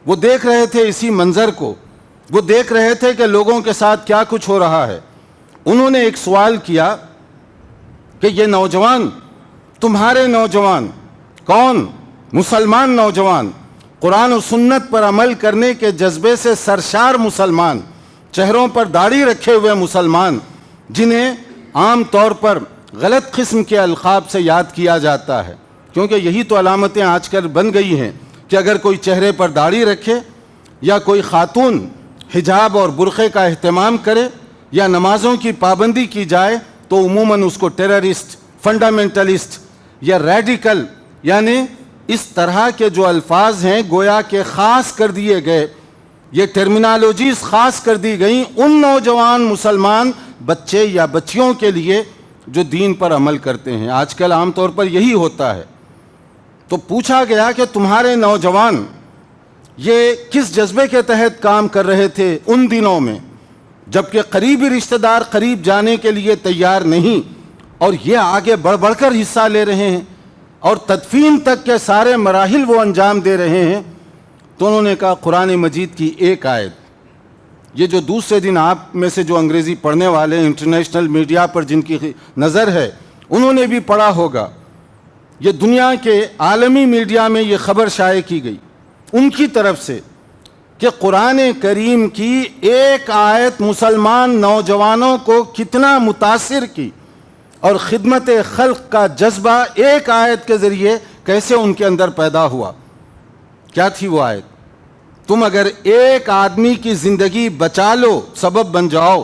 وہ دیکھ رہے تھے اسی منظر کو، وہ دیکھ رہے تھے کہ لوگوں کے ساتھ کیا کچھ ہو رہا ہے۔ انہوں نے ایک سوال کیا کہ یہ نوجوان، تمہارے نوجوان کون؟ مسلمان نوجوان، قرآن و سنت پر عمل کرنے کے جذبے سے سرشار مسلمان، چہروں پر داڑھی رکھے ہوئے مسلمان، جنہیں عام طور پر غلط قسم کے القاب سے یاد کیا جاتا ہے، کیونکہ یہی تو علامتیں آج کل بن گئی ہیں کہ اگر کوئی چہرے پر داڑھی رکھے یا کوئی خاتون حجاب اور برقعے کا اہتمام کرے یا نمازوں کی پابندی کی جائے تو عموماً اس کو ٹیررسٹ، فنڈامنٹلسٹ یا ریڈیکل، یعنی اس طرح کے جو الفاظ ہیں گویا کہ خاص کر دیے گئے، یہ ٹرمینالوجیز خاص کر دی گئیں ان نوجوان مسلمان بچے یا بچیوں کے لیے جو دین پر عمل کرتے ہیں۔ آج کل عام طور پر یہی ہوتا ہے۔ تو پوچھا گیا کہ تمہارے نوجوان یہ کس جذبے کے تحت کام کر رہے تھے ان دنوں میں، جبکہ قریبی رشتہ دار قریب جانے کے لیے تیار نہیں، اور یہ آگے بڑھ بڑھ کر حصہ لے رہے ہیں اور تدفین تک کے سارے مراحل وہ انجام دے رہے ہیں۔ تو انہوں نے کہا قرآن مجید کی ایک آیت، یہ جو دوسرے دن آپ میں سے جو انگریزی پڑھنے والے انٹرنیشنل میڈیا پر جن کی نظر ہے انہوں نے بھی پڑھا ہوگا، یہ دنیا کے عالمی میڈیا میں یہ خبر شائع کی گئی ان کی طرف سے کہ قرآن کریم کی ایک آیت مسلمان نوجوانوں کو کتنا متاثر کی، اور خدمت خلق کا جذبہ ایک آیت کے ذریعے کیسے ان کے اندر پیدا ہوا۔ کیا تھی وہ آیت؟ تم اگر ایک آدمی کی زندگی بچا لو، سبب بن جاؤ،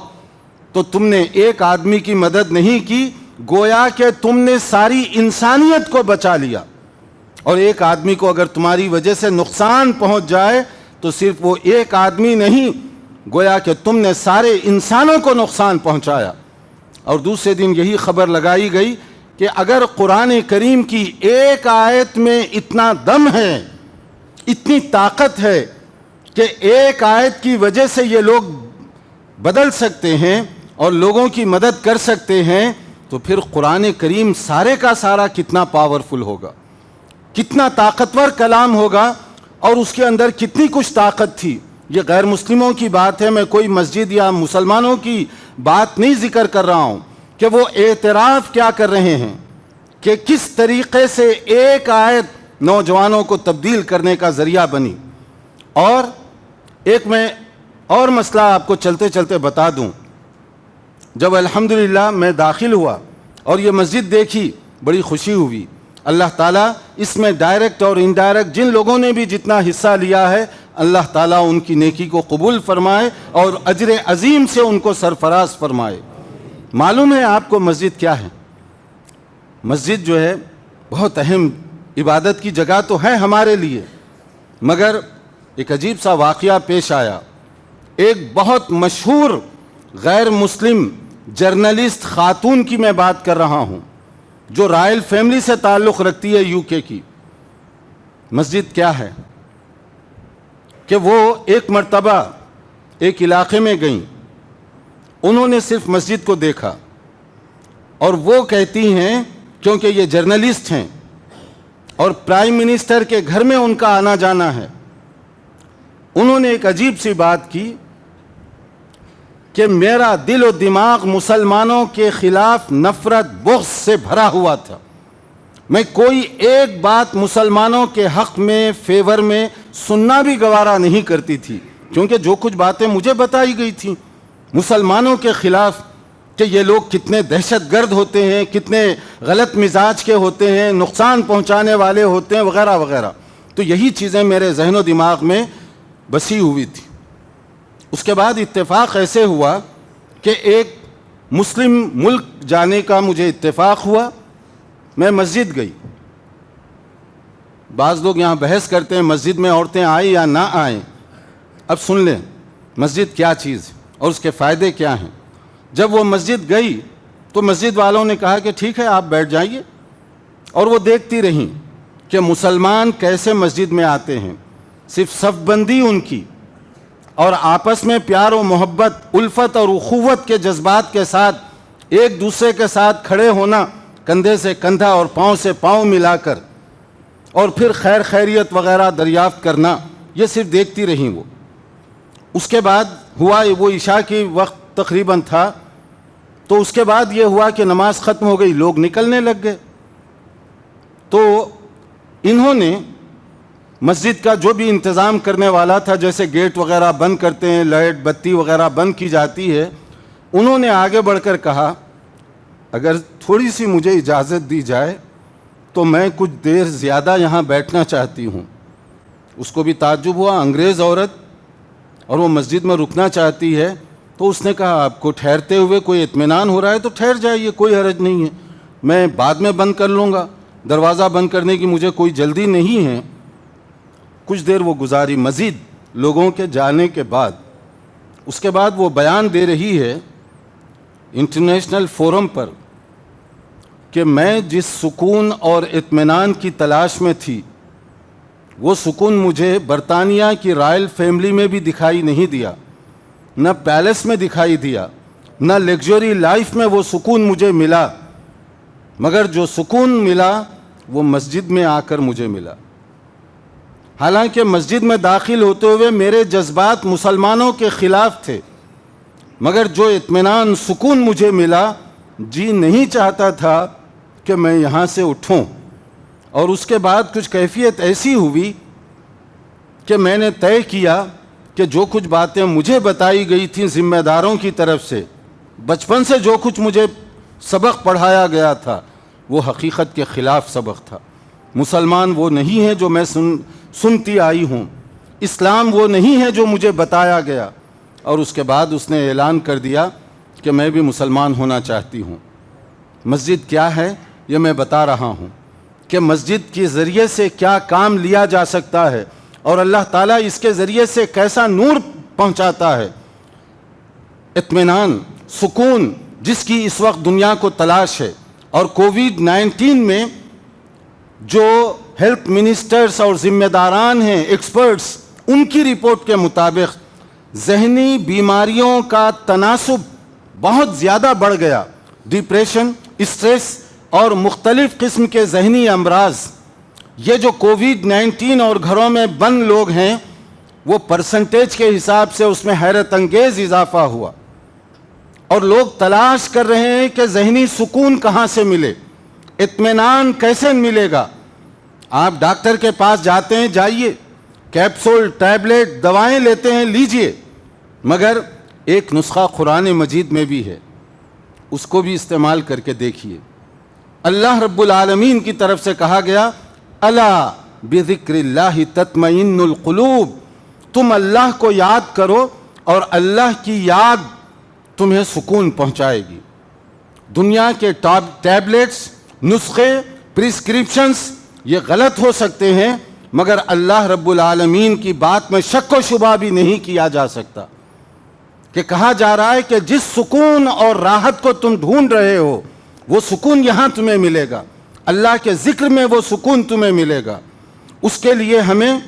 تو تم نے ایک آدمی کی مدد نہیں کی، گویا کہ تم نے ساری انسانیت کو بچا لیا۔ اور ایک آدمی کو اگر تمہاری وجہ سے نقصان پہنچ جائے تو صرف وہ ایک آدمی نہیں، گویا کہ تم نے سارے انسانوں کو نقصان پہنچایا۔ اور دوسرے دن یہی خبر لگائی گئی کہ اگر قرآن کریم کی ایک آیت میں اتنا دم ہے، اتنی طاقت ہے کہ ایک آیت کی وجہ سے یہ لوگ بدل سکتے ہیں اور لوگوں کی مدد کر سکتے ہیں، تو پھر قرآن کریم سارے کا سارا کتنا پاورفل ہوگا، کتنا طاقتور کلام ہوگا، اور اس کے اندر کتنی کچھ طاقت تھی۔ یہ غیر مسلموں کی بات ہے، میں کوئی مسجد یا مسلمانوں کی بات نہیں ذکر کر رہا ہوں کہ وہ اعتراف کیا کر رہے ہیں کہ کس طریقے سے ایک آیت نوجوانوں کو تبدیل کرنے کا ذریعہ بنی۔ اور ایک میں اور مسئلہ آپ کو چلتے چلتے بتا دوں، جب الحمدللہ میں داخل ہوا اور یہ مسجد دیکھی بڑی خوشی ہوئی۔ اللہ تعالیٰ اس میں ڈائریکٹ اور انڈائریکٹ جن لوگوں نے بھی جتنا حصہ لیا ہے، اللہ تعالیٰ ان کی نیکی کو قبول فرمائے اور اجر عظیم سے ان کو سرفراز فرمائے۔ معلوم ہے آپ کو مسجد کیا ہے؟ مسجد جو ہے بہت اہم عبادت کی جگہ تو ہے ہمارے لیے، مگر ایک عجیب سا واقعہ پیش آیا۔ ایک بہت مشہور غیر مسلم جرنلسٹ خاتون کی میں بات کر رہا ہوں جو رائل فیملی سے تعلق رکھتی ہے یو کے کی۔ مسجد کیا ہے کہ وہ ایک مرتبہ ایک علاقے میں گئیں، انہوں نے صرف مسجد کو دیکھا، اور وہ کہتی ہیں کیونکہ یہ جرنلسٹ ہیں اور پرائم منسٹر کے گھر میں ان کا آنا جانا ہے، انہوں نے ایک عجیب سی بات کی کہ میرا دل و دماغ مسلمانوں کے خلاف نفرت بغض سے بھرا ہوا تھا، میں کوئی ایک بات مسلمانوں کے حق میں فیور میں سننا بھی گوارا نہیں کرتی تھی، کیونکہ جو کچھ باتیں مجھے بتائی گئی تھیں مسلمانوں کے خلاف کہ یہ لوگ کتنے دہشت گرد ہوتے ہیں، کتنے غلط مزاج کے ہوتے ہیں، نقصان پہنچانے والے ہوتے ہیں وغیرہ وغیرہ، تو یہی چیزیں میرے ذہن و دماغ میں بسی ہوئی تھی۔ اس کے بعد اتفاق ایسے ہوا کہ ایک مسلم ملک جانے کا مجھے اتفاق ہوا، میں مسجد گئی۔ بعض لوگ یہاں بحث کرتے ہیں مسجد میں عورتیں آئیں یا نہ آئیں، اب سن لیں مسجد کیا چیز ہے اور اس کے فائدے کیا ہیں۔ جب وہ مسجد گئی تو مسجد والوں نے کہا کہ ٹھیک ہے آپ بیٹھ جائیے، اور وہ دیکھتی رہیں کہ مسلمان کیسے مسجد میں آتے ہیں، صرف صف بندی ان کی اور آپس میں پیار و محبت، الفت اور اخوت کے جذبات کے ساتھ ایک دوسرے کے ساتھ کھڑے ہونا، کندھے سے کندھا اور پاؤں سے پاؤں ملا کر، اور پھر خیر خیریت وغیرہ دریافت کرنا، یہ صرف دیکھتی رہیں وہ. اس کے بعد ہوا وہ عشاء کی وقت تقریباً تھا، تو اس کے بعد یہ ہوا کہ نماز ختم ہو گئی، لوگ نکلنے لگ گئے. تو انہوں نے مسجد کا جو بھی انتظام کرنے والا تھا، جیسے گیٹ وغیرہ بند کرتے ہیں، لائٹ بتی وغیرہ بند کی جاتی ہے، انہوں نے آگے بڑھ کر کہا اگر تھوڑی سی مجھے اجازت دی جائے تو میں کچھ دیر زیادہ یہاں بیٹھنا چاہتی ہوں. اس کو بھی تعجب ہوا، انگریز عورت اور وہ مسجد میں رکنا چاہتی ہے. تو اس نے کہا آپ کو ٹھہرتے ہوئے کوئی اطمینان ہو رہا ہے تو ٹھہر جائیے، کوئی حرج نہیں ہے، میں بعد میں بند کر لوں گا، دروازہ بند کرنے کی مجھے کوئی جلدی نہیں ہے. کچھ دیر وہ گزاری مزید لوگوں کے جانے کے بعد. اس کے بعد وہ بیان دے رہی ہے انٹرنیشنل فورم پر کہ میں جس سکون اور اطمینان کی تلاش میں تھی وہ سکون مجھے برطانیہ کی رائل فیملی میں بھی دکھائی نہیں دیا، نہ پیلس میں دکھائی دیا، نہ لگژری لائف میں وہ سکون مجھے ملا، مگر جو سکون ملا وہ مسجد میں آ کر مجھے ملا. حالانکہ مسجد میں داخل ہوتے ہوئے میرے جذبات مسلمانوں کے خلاف تھے، مگر جو اطمینان سکون مجھے ملا، جی نہیں چاہتا تھا کہ میں یہاں سے اٹھوں. اور اس کے بعد کچھ کیفیت ایسی ہوئی کہ میں نے طے کیا کہ جو کچھ باتیں مجھے بتائی گئی تھیں ذمہ داروں کی طرف سے، بچپن سے جو کچھ مجھے سبق پڑھایا گیا تھا، وہ حقیقت کے خلاف سبق تھا. مسلمان وہ نہیں ہے جو میں سنتی آئی ہوں، اسلام وہ نہیں ہے جو مجھے بتایا گیا. اور اس کے بعد اس نے اعلان کر دیا کہ میں بھی مسلمان ہونا چاہتی ہوں. مسجد کیا ہے یہ میں بتا رہا ہوں کہ مسجد کے ذریعے سے کیا کام لیا جا سکتا ہے اور اللہ تعالیٰ اس کے ذریعے سے کیسا نور پہنچاتا ہے. اطمینان، سکون جس کی اس وقت دنیا کو تلاش ہے. اور کووڈ-19 میں جو ہیلتھ منسٹرز اور ذمہ داران ہیں، ایکسپرٹس، ان کی رپورٹ کے مطابق ذہنی بیماریوں کا تناسب بہت زیادہ بڑھ گیا. ڈپریشن، اسٹریس اور مختلف قسم کے ذہنی امراض. یہ جو کووڈ-19 اور گھروں میں بند لوگ ہیں، وہ پرسنٹیج کے حساب سے اس میں حیرت انگیز اضافہ ہوا. اور لوگ تلاش کر رہے ہیں کہ ذہنی سکون کہاں سے ملے، اطمینان کیسے ملے گا. آپ ڈاکٹر کے پاس جاتے ہیں، جائیے، کیپسول، ٹیبلٹ، دوائیں لیتے ہیں، لیجئے، مگر ایک نسخہ قرآن مجید میں بھی ہے، اس کو بھی استعمال کر کے دیکھیے. اللہ رب العالمین کی طرف سے کہا گیا الا بذکر اللہ تطمئن القلوب، تم اللہ کو یاد کرو اور اللہ کی یاد تمہیں سکون پہنچائے گی. دنیا کے ٹیبلٹس، نسخے، پرسکرپشنز یہ غلط ہو سکتے ہیں، مگر اللہ رب العالمین کی بات میں شک و شبہ بھی نہیں کیا جا سکتا کہ کہا جا رہا ہے کہ جس سکون اور راحت کو تم ڈھونڈ رہے ہو وہ سکون یہاں تمہیں ملے گا، اللہ کے ذکر میں وہ سکون تمہیں ملے گا. اس کے لیے ہمیں